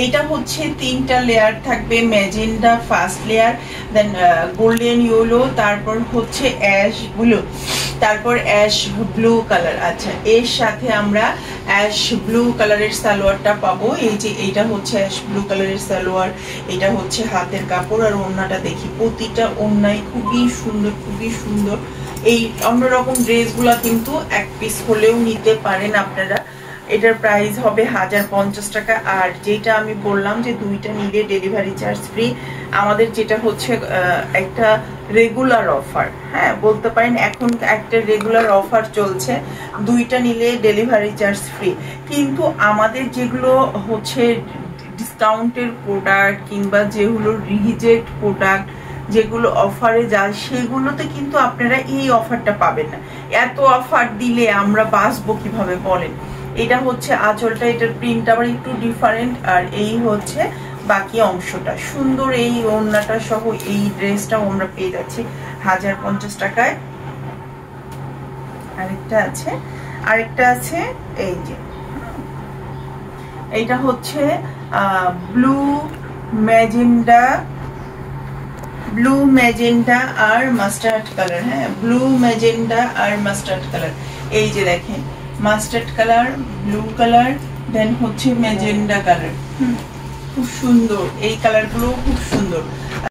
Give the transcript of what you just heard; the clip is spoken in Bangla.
এইটা হচ্ছে 3টা লেয়ার থাকবে, ম্যাজেন্ডা ফার্স্ট লেয়ার, দেন গোল্ডেন ইয়েলো, তারপর হচ্ছে অ্যাশ ব্লু, তারপর অ্যাশ ব্লু কালার। আচ্ছা, এর সাথে আমরা অ্যাশ ব্লু কালারের সালোয়ারটা পাবো। এই যে এইটা হচ্ছে অ্যাশ ব্লু কালারের সালোয়ার, এটা হচ্ছে হাতের কাপড়। আর ওড়নাটা দেখি, প্রতিটা ওড়নায় খুবই সুন্দর, খুবই সুন্দর। এই অন্যরকম ড্রেসগুলা কিন্তু এক পিস হলেও নিতে পারেন আপনারা। এটার প্রাইস হবে 1050 টাকা। আর যেটা আমি বললাম যে 2টা নিলে ডেলিভারি চার্জ ফ্রি, আমাদের যেটা হচ্ছে একটা রেগুলার অফার, হ্যাঁ বলতে পারেন এখন একটা রেগুলার অফার চলছে, 2টা নিলে ডেলিভারি চার্জ ফ্রি। কিন্তু আমাদের যেগুলো হচ্ছে ডিসকাউন্টের প্রোডাক্ট কিংবা যেগুলো রিজেক্ট প্রোডাক্ট, যেগুলো অফারে যায়, সেগুলোতে কিন্তু আপনারা এই অফারটা পাবেন না। এত অফার দিলে আমরা বাঁচবো কিভাবে বলেন। এটা হচ্ছে আঁচলটা, এটার প্রিন্ট আবার একটু ডিফারেন্ট। আর এই হচ্ছে বাকি অংশটা সুন্দর। এই ওড়নাটা সহ এই ড্রেসটাও আমরা পেয়ে যাচ্ছি 1050 টাকায়। আরেকটা আছে এই যে, এইটা হচ্ছে ব্লু ম্যাজেন্ডা আর মাস্টার্ড কালার। হ্যাঁ, ব্লু ম্যাজেন্ডা আর মাস্টার্ড কালার। এই যে দেখেন, মাস্টার্ড কালার, ব্লু কালার, দেন হচ্ছে ম্যাজেন্ডা কালার। খুব সুন্দর, এই কালারগুলো খুব সুন্দর।